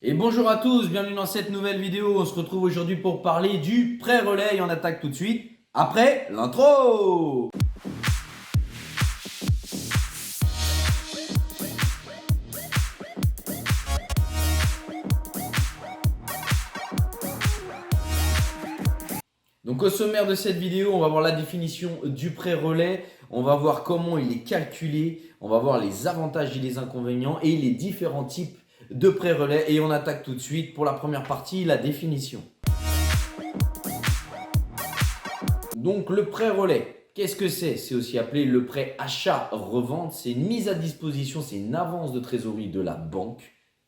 Et bonjour à tous, bienvenue dans cette nouvelle vidéo. On se retrouve aujourd'hui pour parler du pré-relais et on attaque tout de suite après l'intro. Donc au sommaire de cette vidéo, on va voir la définition du pré-relais, on va voir comment il est calculé, on va voir les avantages et les inconvénients et les différents types de pré-relais. Et on attaque tout de suite pour la première partie, la définition. Donc le prêt relais, qu'est-ce que c'est? C'est aussi appelé le prêt achat-revente. C'est une mise à disposition, c'est une avance de trésorerie de la banque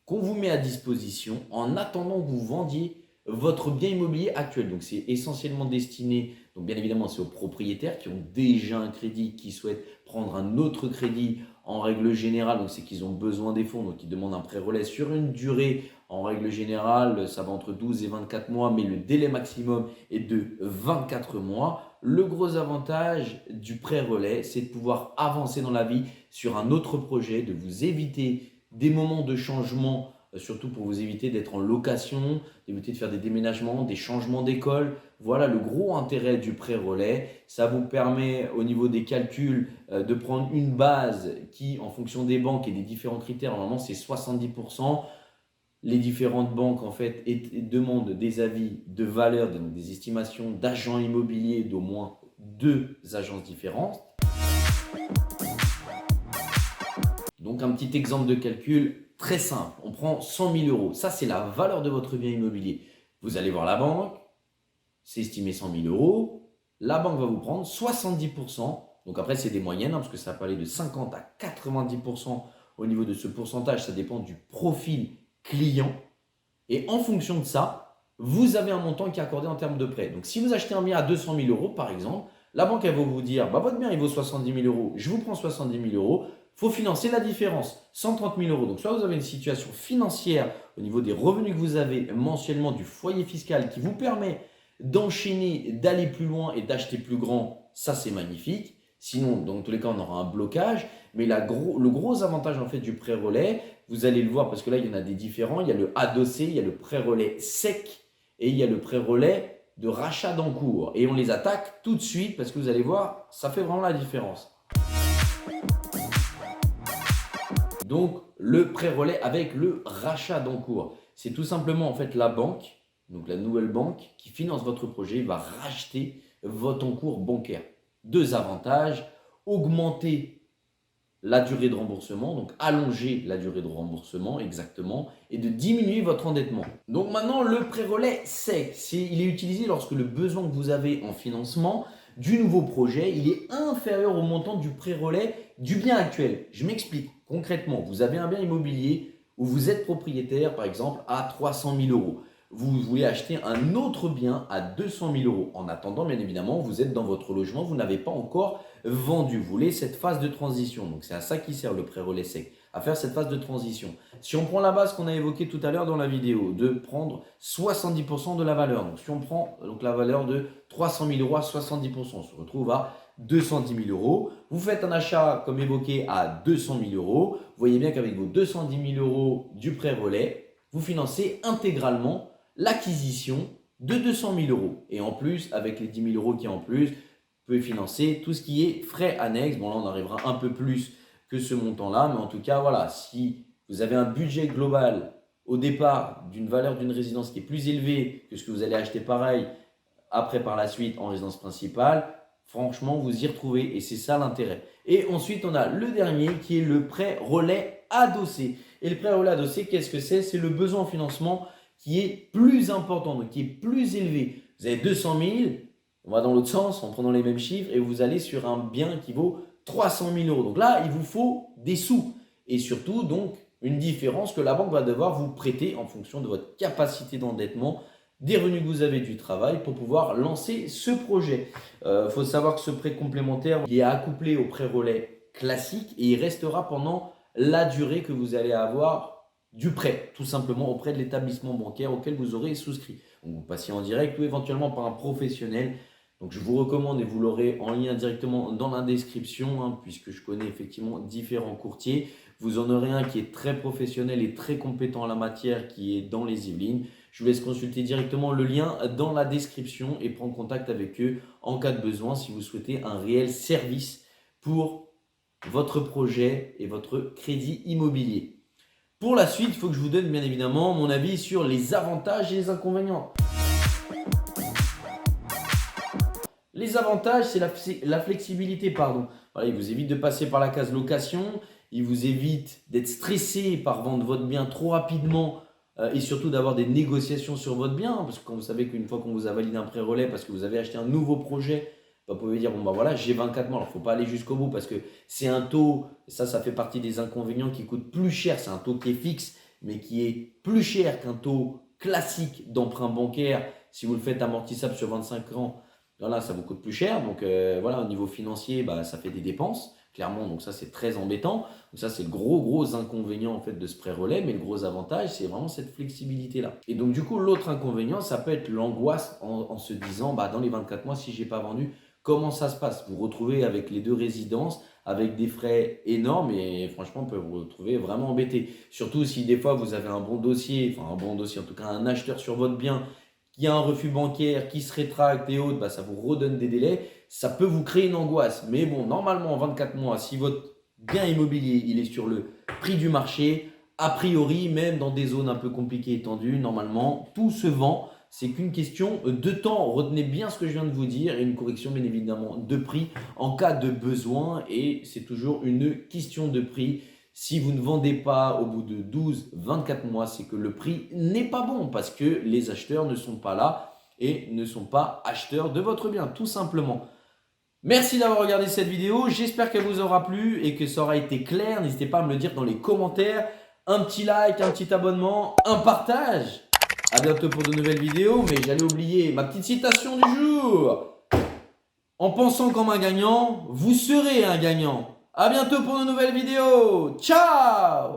qu'on vous met à disposition en attendant que vous vendiez votre bien immobilier actuel. Donc c'est essentiellement destiné, donc bien évidemment c'est aux propriétaires qui ont déjà un crédit, qui souhaitent prendre un autre crédit en règle générale. Donc c'est qu'ils ont besoin des fonds, donc ils demandent un prêt relais sur une durée. En règle générale, ça va entre 12 et 24 mois, mais le délai maximum est de 24 mois. Le gros avantage du prêt relais, c'est de pouvoir avancer dans la vie sur un autre projet, de vous éviter des moments de changement, surtout pour vous éviter d'être en location, d'éviter de faire des déménagements, des changements d'école. Voilà le gros intérêt du prêt relais. Ça vous permet au niveau des calculs de prendre une base qui, en fonction des banques et des différents critères, normalement c'est 70%. Les différentes banques en fait demandent des avis de valeur, donc des estimations d'agents immobiliers d'au moins 2 agences différentes. Donc un petit exemple de calcul très simple, on prend 100 000 euros, ça c'est la valeur de votre bien immobilier. Vous allez voir la banque, c'est estimé 100 000 euros, la banque va vous prendre 70%, donc après c'est des moyennes, parce que ça peut aller de 50 à 90% au niveau de ce pourcentage, ça dépend du profil client. Et en fonction de ça, vous avez un montant qui est accordé en termes de prêt. Donc, si vous achetez un bien à 200 000 euros, par exemple, la banque, elle va vous dire, votre bien, il vaut 70 000 euros, je vous prends 70 000 euros, il faut financer la différence, 130 000 euros. Donc, soit vous avez une situation financière au niveau des revenus que vous avez mensuellement du foyer fiscal qui vous permet d'enchaîner, d'aller plus loin et d'acheter plus grand, ça c'est magnifique. Sinon, dans tous les cas, on aura un blocage. Mais le gros avantage en fait du prêt relais, vous allez le voir parce que là, il y en a des différents. Il y a le adossé, il y a le prêt relais sec et il y a le prêt relais de rachat d'encours. Et on les attaque tout de suite parce que vous allez voir, ça fait vraiment la différence. Donc, le prêt relais avec le rachat d'encours, c'est tout simplement en fait la banque, donc la nouvelle banque qui finance votre projet, va racheter votre encours bancaire. 2 avantages, augmenter la durée de remboursement, donc allonger la durée de remboursement exactement, et de diminuer votre endettement. Donc maintenant, le prêt relais sec, il est utilisé lorsque le besoin que vous avez en financement du nouveau projet, il est inférieur au montant du prêt relais du bien actuel. Je m'explique concrètement, vous avez un bien immobilier où vous êtes propriétaire par exemple à 300 000 euros. Vous voulez acheter un autre bien à 200 000 euros. En attendant, bien évidemment, vous êtes dans votre logement, vous n'avez pas encore vendu. Vous voulez cette phase de transition. Donc, c'est à ça qui sert le prêt relais sec, à faire cette phase de transition. Si on prend la base qu'on a évoquée tout à l'heure dans la vidéo, de prendre 70% de la valeur. Donc, si on prend la valeur de 300 000 euros à 70%, on se retrouve à 210 000 euros. Vous faites un achat, comme évoqué, à 200 000 euros. Vous voyez bien qu'avec vos 210 000 euros du prêt relais, vous financez intégralement l'acquisition de 200 000 euros. Et en plus, avec les 10 000 euros qui en plus, vous pouvez financer tout ce qui est frais annexes. Bon, là, on arrivera un peu plus que ce montant-là. Mais en tout cas, voilà, si vous avez un budget global au départ d'une valeur d'une résidence qui est plus élevée que ce que vous allez acheter pareil après par la suite en résidence principale, franchement, vous y retrouvez et c'est ça l'intérêt. Et ensuite, on a le dernier qui est le prêt relais adossé. Et le prêt relais adossé, qu'est-ce que c'est? C'est le besoin en financement qui est plus important, donc qui est plus élevé. Vous avez 200 000, on va dans l'autre sens en prenant les mêmes chiffres et vous allez sur un bien qui vaut 300 000 euros. Donc là, il vous faut des sous et surtout donc une différence que la banque va devoir vous prêter en fonction de votre capacité d'endettement, des revenus que vous avez du travail pour pouvoir lancer ce projet. Faut savoir que ce prêt complémentaire, il est accouplé au prêt relais classique et il restera pendant la durée que vous allez avoir du prêt, tout simplement auprès de l'établissement bancaire auquel vous aurez souscrit. Donc vous passez en direct ou éventuellement par un professionnel. Donc je vous recommande, et vous l'aurez en lien directement dans la description, puisque je connais effectivement différents courtiers, Vous en aurez un qui est très professionnel et très compétent en la matière, qui est dans les Yvelines. Je vous laisse consulter directement le lien dans la description et prendre contact avec eux en cas de besoin si vous souhaitez un réel service pour votre projet et votre crédit immobilier. Pour la suite, il faut que je vous donne bien évidemment mon avis sur les avantages et les inconvénients. Les avantages, c'est la flexibilité, pardon. Voilà, il vous évite de passer par la case location, il vous évite d'être stressé par vendre votre bien trop rapidement et surtout d'avoir des négociations sur votre bien. Parce que quand vous savez qu'une fois qu'on vous a validé un prêt relais parce que vous avez acheté un nouveau projet, vous pouvez dire, bon bah voilà, j'ai 24 mois. Alors, il ne faut pas aller jusqu'au bout parce que c'est un taux, ça fait partie des inconvénients qui coûtent plus cher. C'est un taux qui est fixe, mais qui est plus cher qu'un taux classique d'emprunt bancaire. Si vous le faites amortissable sur 25 ans, voilà, ça vous coûte plus cher. Donc voilà, au niveau financier, bah, ça fait des dépenses, clairement. Donc ça, c'est très embêtant. Donc ça, c'est le gros inconvénient en fait de ce prêt relais. Mais le gros avantage, c'est vraiment cette flexibilité-là. Et donc du coup, l'autre inconvénient, ça peut être l'angoisse en se disant, bah, dans les 24 mois, si je n'ai pas vendu, comment ça se passe? Vous vous retrouvez avec les deux résidences, avec des frais énormes et franchement, on peut vous retrouver vraiment embêté. Surtout si des fois, vous avez un bon dossier, enfin un bon dossier, en tout cas un acheteur sur votre bien, qui a un refus bancaire, qui se rétracte et autres, bah, ça vous redonne des délais. Ça peut vous créer une angoisse. Mais bon, normalement, en 24 mois, si votre bien immobilier il est sur le prix du marché, a priori, même dans des zones un peu compliquées et tendues, normalement, tout se vend. C'est qu'une question de temps. Retenez bien ce que je viens de vous dire et une correction bien évidemment de prix en cas de besoin. Et c'est toujours une question de prix. Si vous ne vendez pas au bout de 12-24 mois, c'est que le prix n'est pas bon parce que les acheteurs ne sont pas là et ne sont pas acheteurs de votre bien, tout simplement. Merci d'avoir regardé cette vidéo. J'espère qu'elle vous aura plu et que ça aura été clair. N'hésitez pas à me le dire dans les commentaires. Un petit like, un petit abonnement, un partage. À bientôt pour de nouvelles vidéos. Mais j'allais oublier ma petite citation du jour. En pensant comme un gagnant, vous serez un gagnant. À bientôt pour de nouvelles vidéos. Ciao!